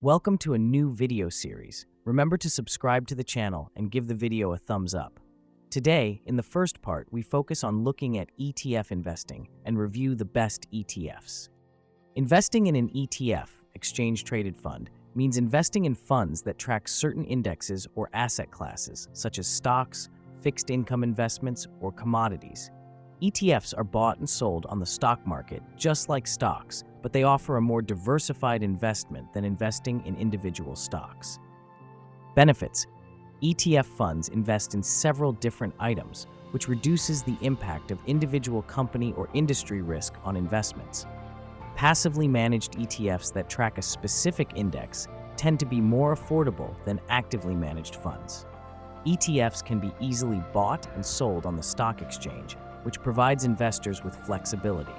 Welcome to a new video series. Remember to subscribe to the channel and give the video a thumbs up. Today, in the first part, we focus on looking at ETF investing and review the best ETFs. Investing in an ETF, exchange-traded fund, means investing in funds that track certain indexes or asset classes, such as stocks, fixed income investments, or commodities. ETFs are bought and sold on the stock market just like stocks, but they offer a more diversified investment than investing in individual stocks. Benefits: ETF funds invest in several different items, which reduces the impact of individual company or industry risk on investments. Passively managed ETFs that track a specific index tend to be more affordable than actively managed funds. ETFs can be easily bought and sold on the stock exchange, which provides investors with flexibility.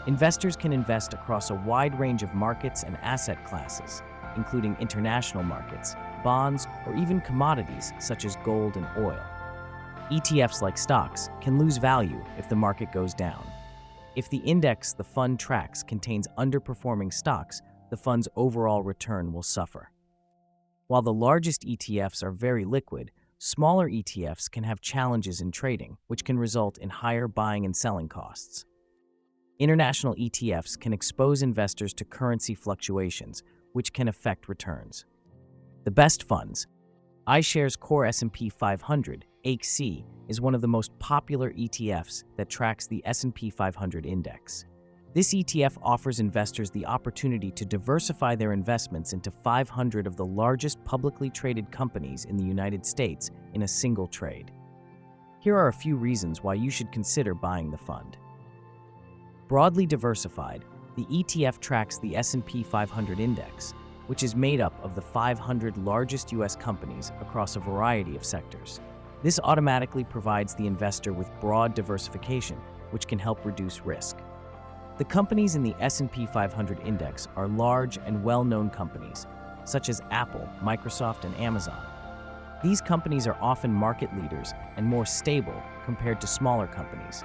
Investors can invest across a wide range of markets and asset classes, including international markets, bonds, or even commodities such as gold and oil. ETFs, like stocks, can lose value if the market goes down. If the index the fund tracks contains underperforming stocks, the fund's overall return will suffer. While the largest ETFs are very liquid, smaller ETFs can have challenges in trading, which can result in higher buying and selling costs. International ETFs can expose investors to currency fluctuations, which can affect returns. The best funds. iShares Core S&P 500 (ACE) is one of the most popular ETFs that tracks the S&P 500 index. This ETF offers investors the opportunity to diversify their investments into 500 of the largest publicly traded companies in the United States in a single trade. Here are a few reasons why you should consider buying the fund. Broadly diversified, the ETF tracks the S&P 500 index, which is made up of the 500 largest U.S. companies across a variety of sectors. This automatically provides the investor with broad diversification, which can help reduce risk. The companies in the S&P 500 index are large and well-known companies, such as Apple, Microsoft, and Amazon. These companies are often market leaders and more stable compared to smaller companies.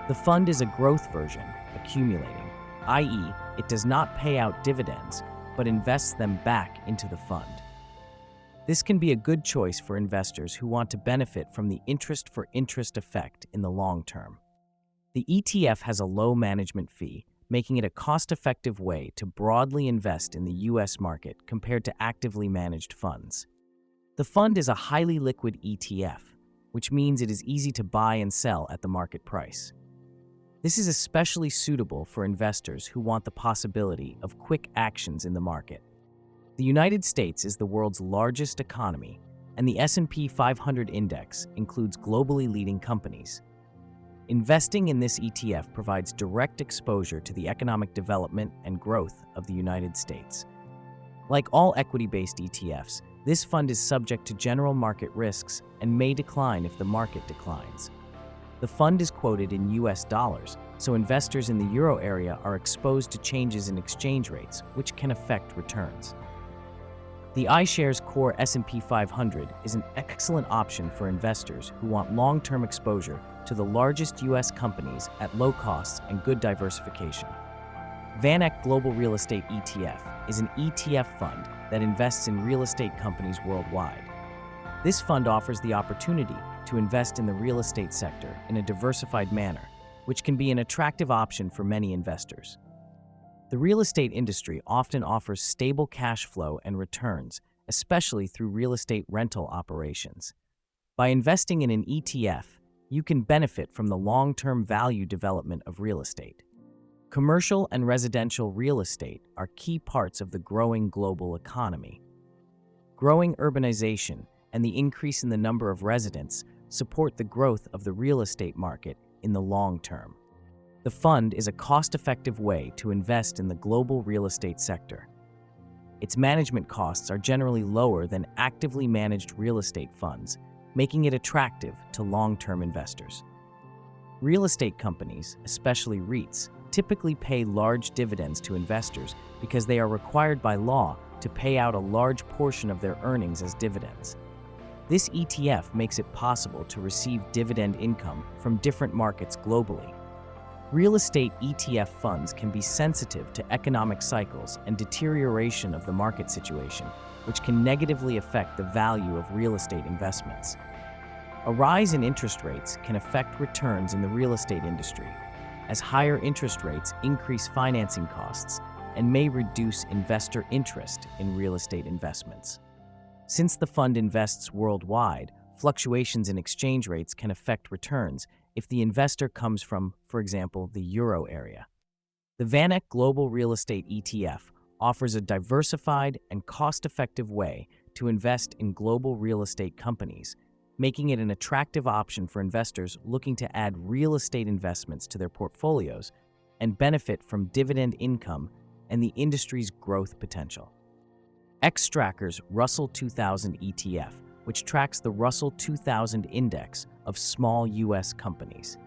The fund is a growth version, accumulating, i.e., it does not pay out dividends, but invests them back into the fund. This can be a good choice for investors who want to benefit from the interest-for-interest effect in the long term. The ETF has a low management fee, making it a cost-effective way to broadly invest in the U.S. market compared to actively managed funds. The fund is a highly liquid ETF, which means it is easy to buy and sell at the market price. This is especially suitable for investors who want the possibility of quick actions in the market. The United States is the world's largest economy, and the S&P 500 index includes globally leading companies. Investing in this ETF provides direct exposure to the economic development and growth of the United States. Like all equity-based ETFs, this fund is subject to general market risks and may decline if the market declines. The fund is quoted in US dollars, so investors in the euro area are exposed to changes in exchange rates, which can affect returns. The iShares Core S&P 500 is an excellent option for investors who want long-term exposure to the largest U.S. companies at low costs and good diversification. VanEck Global Real Estate ETF is an ETF fund that invests in real estate companies worldwide. This fund offers the opportunity to invest in the real estate sector in a diversified manner, which can be an attractive option for many investors. The real estate industry often offers stable cash flow and returns, especially through real estate rental operations. By investing in an ETF, you can benefit from the long-term value development of real estate. Commercial and residential real estate are key parts of the growing global economy. Growing urbanization and the increase in the number of residents support the growth of the real estate market in the long term. The fund is a cost-effective way to invest in the global real estate sector. Its management costs are generally lower than actively managed real estate funds, making it attractive to long-term investors. Real estate companies, especially REITs, typically pay large dividends to investors because they are required by law to pay out a large portion of their earnings as dividends. This ETF makes it possible to receive dividend income from different markets globally. Real estate ETF funds can be sensitive to economic cycles and deterioration of the market situation, which can negatively affect the value of real estate investments. A rise in interest rates can affect returns in the real estate industry, as higher interest rates increase financing costs and may reduce investor interest in real estate investments. Since the fund invests worldwide, fluctuations in exchange rates can affect returns if the investor comes from, for example, the euro area. The VanEck Global Real Estate ETF offers a diversified and cost-effective way to invest in global real estate companies, making it an attractive option for investors looking to add real estate investments to their portfolios and benefit from dividend income and the industry's growth potential. Xtracker's Russell 2000 ETF, which tracks the Russell 2000 index of small U.S. companies.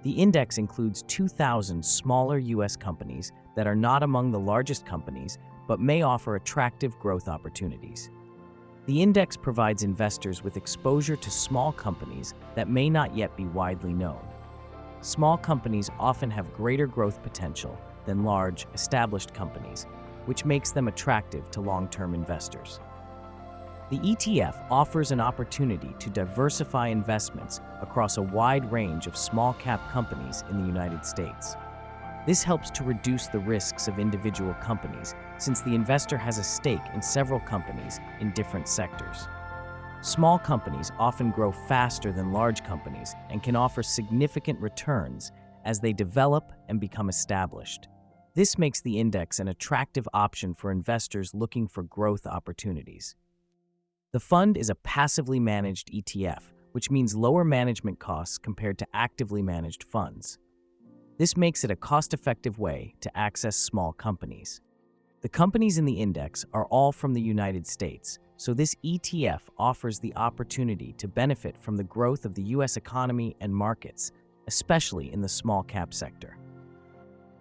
The index includes 2,000 smaller U.S. companies that are not among the largest companies but may offer attractive growth opportunities. The index provides investors with exposure to small companies that may not yet be widely known. Small companies often have greater growth potential than large, established companies, which makes them attractive to long-term investors. The ETF offers an opportunity to diversify investments across a wide range of small-cap companies in the United States. This helps to reduce the risks of individual companies, since the investor has a stake in several companies in different sectors. Small companies often grow faster than large companies and can offer significant returns as they develop and become established. This makes the index an attractive option for investors looking for growth opportunities. The fund is a passively managed ETF, which means lower management costs compared to actively managed funds. This makes it a cost-effective way to access small companies. The companies in the index are all from the United States, so this ETF offers the opportunity to benefit from the growth of the U.S. economy and markets, especially in the small-cap sector.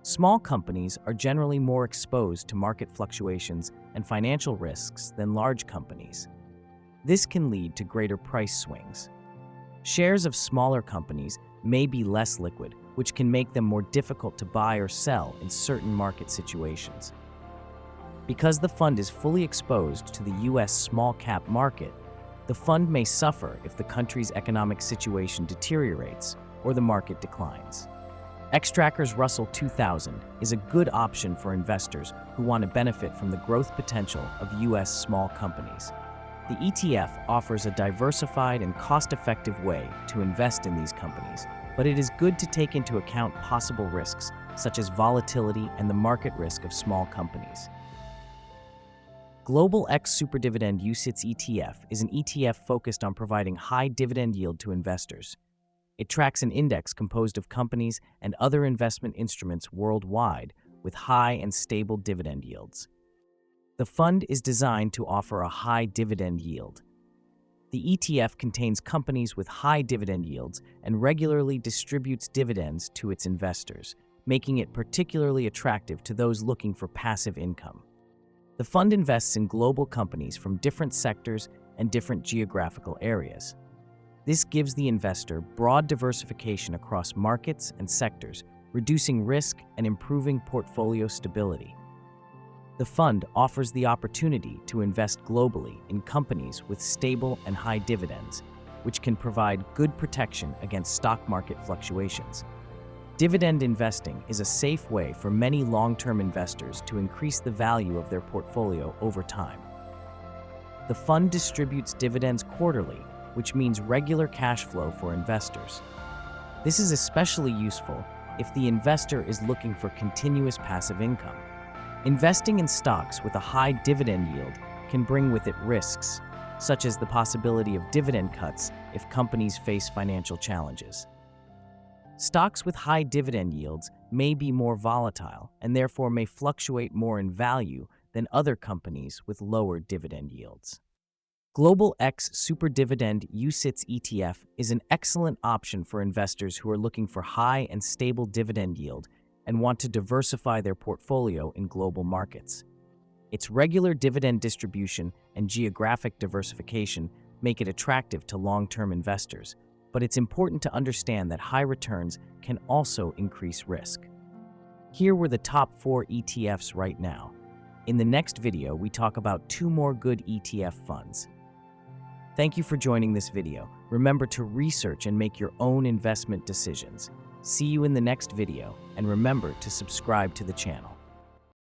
Small companies are generally more exposed to market fluctuations and financial risks than large companies. This can lead to greater price swings. Shares of smaller companies may be less liquid, which can make them more difficult to buy or sell in certain market situations. Because the fund is fully exposed to the U.S. small-cap market, the fund may suffer if the country's economic situation deteriorates or the market declines. Xtracker's Russell 2000 is a good option for investors who want to benefit from the growth potential of U.S. small companies. The ETF offers a diversified and cost-effective way to invest in these companies, but it is good to take into account possible risks, such as volatility and the market risk of small companies. Global X Superdividend UCITS ETF is an ETF focused on providing high dividend yield to investors. It tracks an index composed of companies and other investment instruments worldwide with high and stable dividend yields. The fund is designed to offer a high dividend yield. The ETF contains companies with high dividend yields and regularly distributes dividends to its investors, making it particularly attractive to those looking for passive income. The fund invests in global companies from different sectors and different geographical areas. This gives the investor broad diversification across markets and sectors, reducing risk and improving portfolio stability. The fund offers the opportunity to invest globally in companies with stable and high dividends, which can provide good protection against stock market fluctuations. Dividend investing is a safe way for many long-term investors to increase the value of their portfolio over time. The fund distributes dividends quarterly, which means regular cash flow for investors. This is especially useful if the investor is looking for continuous passive income. Investing in stocks with a high dividend yield can bring with it risks, such as the possibility of dividend cuts if companies face financial challenges. Stocks with high dividend yields may be more volatile and therefore may fluctuate more in value than other companies with lower dividend yields. Global X Superdividend UCITS ETF is an excellent option for investors who are looking for high and stable dividend yield and want to diversify their portfolio in global markets. Its regular dividend distribution and geographic diversification make it attractive to long-term investors, but it's important to understand that high returns can also increase risk. Here were the top 4 ETFs right now. In the next video, we talk about 2 more good ETF funds. Thank you for joining this video. Remember to research and make your own investment decisions. See you in the next video, and remember to subscribe to the channel.